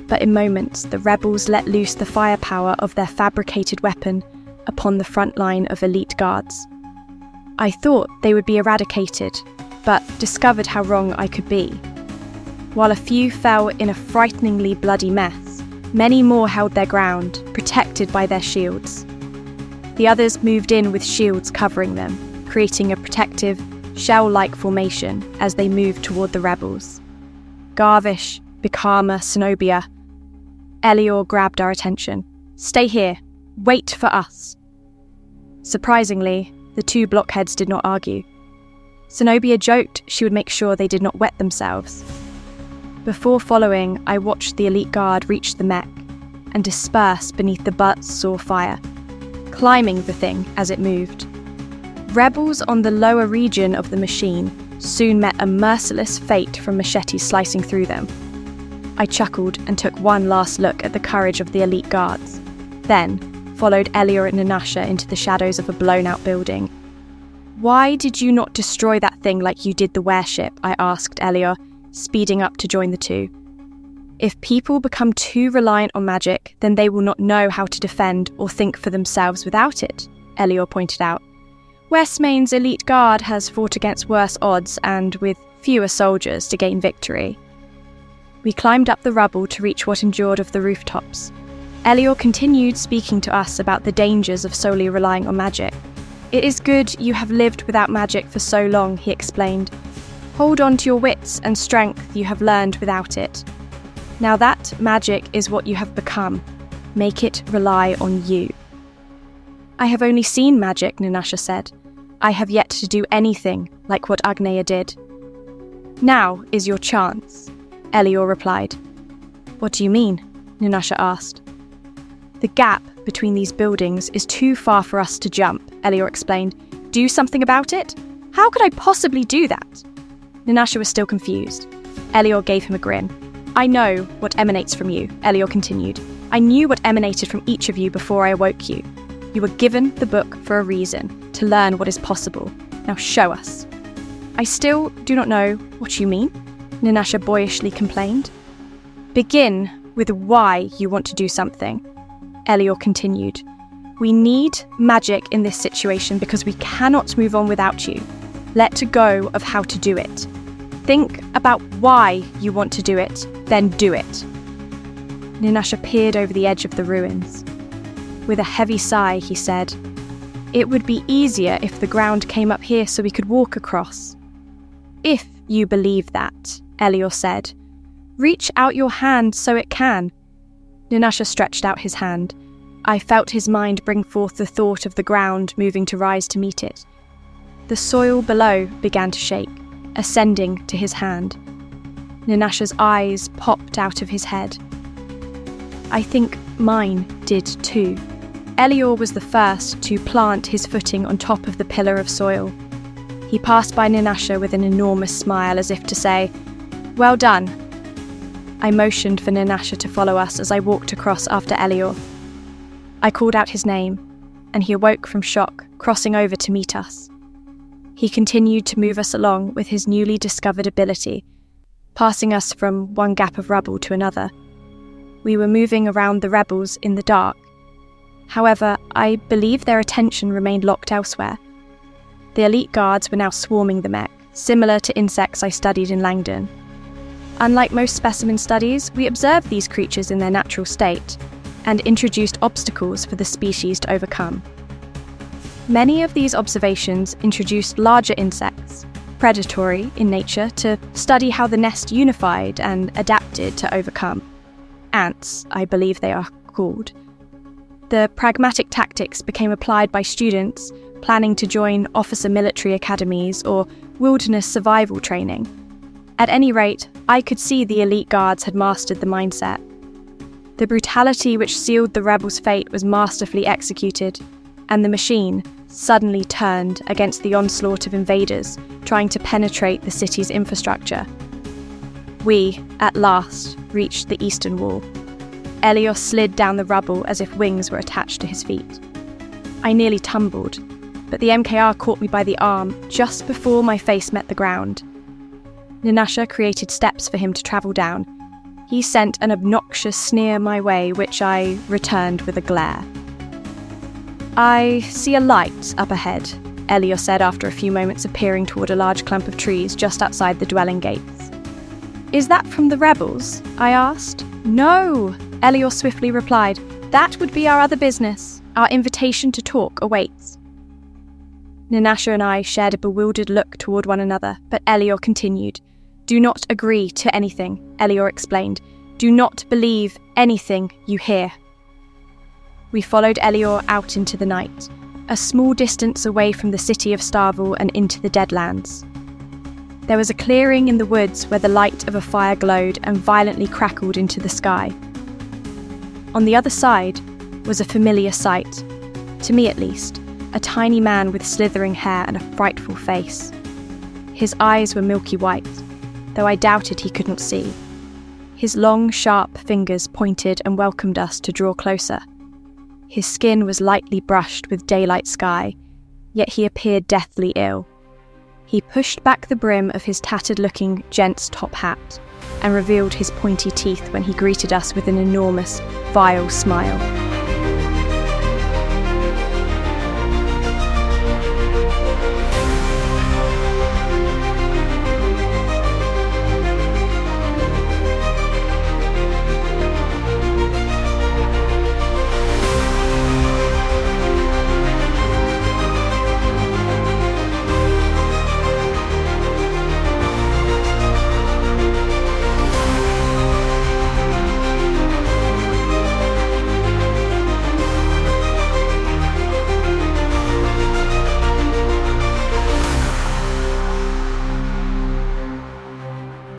but in moments the rebels let loose the firepower of their fabricated weapon upon the front line of elite guards. I thought they would be eradicated, but discovered how wrong I could be. While a few fell in a frighteningly bloody mess, many more held their ground, protected by their shields. The others moved in with shields covering them, creating a protective, shell-like formation as they moved toward the rebels. Garvish, Bikama, Zenobia. Elior grabbed our attention. "Stay here. Wait for us." Surprisingly, the two blockheads did not argue. Zenobia joked she would make sure they did not wet themselves. Before following, I watched the elite guard reach the mech and disperse beneath the buzz-saw fire, climbing the thing as it moved. Rebels on the lower region of the machine soon met a merciless fate from machetes slicing through them. I chuckled and took one last look at the courage of the elite guards, then followed Elior and Ninasha into the shadows of a blown-out building. "Why did you not destroy that thing like you did the warship?" I asked Elior, speeding up to join the two. "If people become too reliant on magic, then they will not know how to defend or think for themselves without it," Elior pointed out. "Westmain's elite guard has fought against worse odds and with fewer soldiers to gain victory." We climbed up the rubble to reach what endured of the rooftops. Elior continued speaking to us about the dangers of solely relying on magic. "It is good you have lived without magic for so long," he explained. "Hold on to your wits and strength you have learned without it. Now that magic is what you have become. Make it rely on you." "I have only seen magic," Ninasha said. "I have yet to do anything like what Agneya did." "Now is your chance," Elior replied. "What do you mean?" Ninasha asked. "The gap between these buildings is too far for us to jump," Elior explained. "Do something about it? How could I possibly do that?" Ninasha was still confused. Elior gave him a grin. "I know what emanates from you," Elior continued. "I knew what emanated from each of you before I awoke you. You were given the book for a reason, to learn what is possible. Now show us." "I still do not know what you mean," Ninasha boyishly complained. "Begin with why you want to do something," Elior continued. "We need magic in this situation because we cannot move on without you. Let go of how to do it. Think about why you want to do it, then do it." Ninasha peered over the edge of the ruins. With a heavy sigh, he said, "It would be easier if the ground came up here so we could walk across." "If you believe that," Elior said, "reach out your hand so it can." Ninasha stretched out his hand. I felt his mind bring forth the thought of the ground moving to rise to meet it. The soil below began to shake, ascending to his hand. Ninasha's eyes popped out of his head. I think mine did too. Elior was the first to plant his footing on top of the pillar of soil. He passed by Ninasha with an enormous smile as if to say, "Well done." I motioned for Ninasha to follow us as I walked across after Elior. I called out his name, and he awoke from shock, crossing over to meet us. He continued to move us along with his newly discovered ability, passing us from one gap of rubble to another. We were moving around the rebels in the dark. However, I believe their attention remained locked elsewhere. The elite guards were now swarming the mech, similar to insects I studied in Langdon. Unlike most specimen studies, we observed these creatures in their natural state, and introduced obstacles for the species to overcome. Many of these observations introduced larger insects, predatory in nature, to study how the nest unified and adapted to overcome. Ants, I believe they are called. The pragmatic tactics became applied by students planning to join officer military academies or wilderness survival training. At any rate, I could see the elite guards had mastered the mindset. The brutality which sealed the rebels' fate was masterfully executed, and the machine suddenly turned against the onslaught of invaders trying to penetrate the city's infrastructure. We, at last, reached the eastern wall. Elios slid down the rubble as if wings were attached to his feet. I nearly tumbled, but the MKR caught me by the arm just before my face met the ground. Ninasha created steps for him to travel down. He sent an obnoxious sneer my way, which I returned with a glare. "I see a light up ahead," Elios said after a few moments of peering toward a large clump of trees just outside the dwelling gates. "Is that from the rebels?" I asked. "No," Elios swiftly replied. "That would be our other business. Our invitation to talk awaits." Ninasha and I shared a bewildered look toward one another, but Elior continued. "Do not agree to anything," Elior explained. "Do not believe anything you hear." We followed Elior out into the night, a small distance away from the city of Starvel and into the Deadlands. There was a clearing in the woods where the light of a fire glowed and violently crackled into the sky. On the other side was a familiar sight, to me at least, a tiny man with slithering hair and a frightful face. His eyes were milky white, though I doubted he could not see. His long, sharp fingers pointed and welcomed us to draw closer. His skin was lightly brushed with daylight sky, yet he appeared deathly ill. He pushed back the brim of his tattered-looking gent's top hat and revealed his pointy teeth when he greeted us with an enormous, vile smile.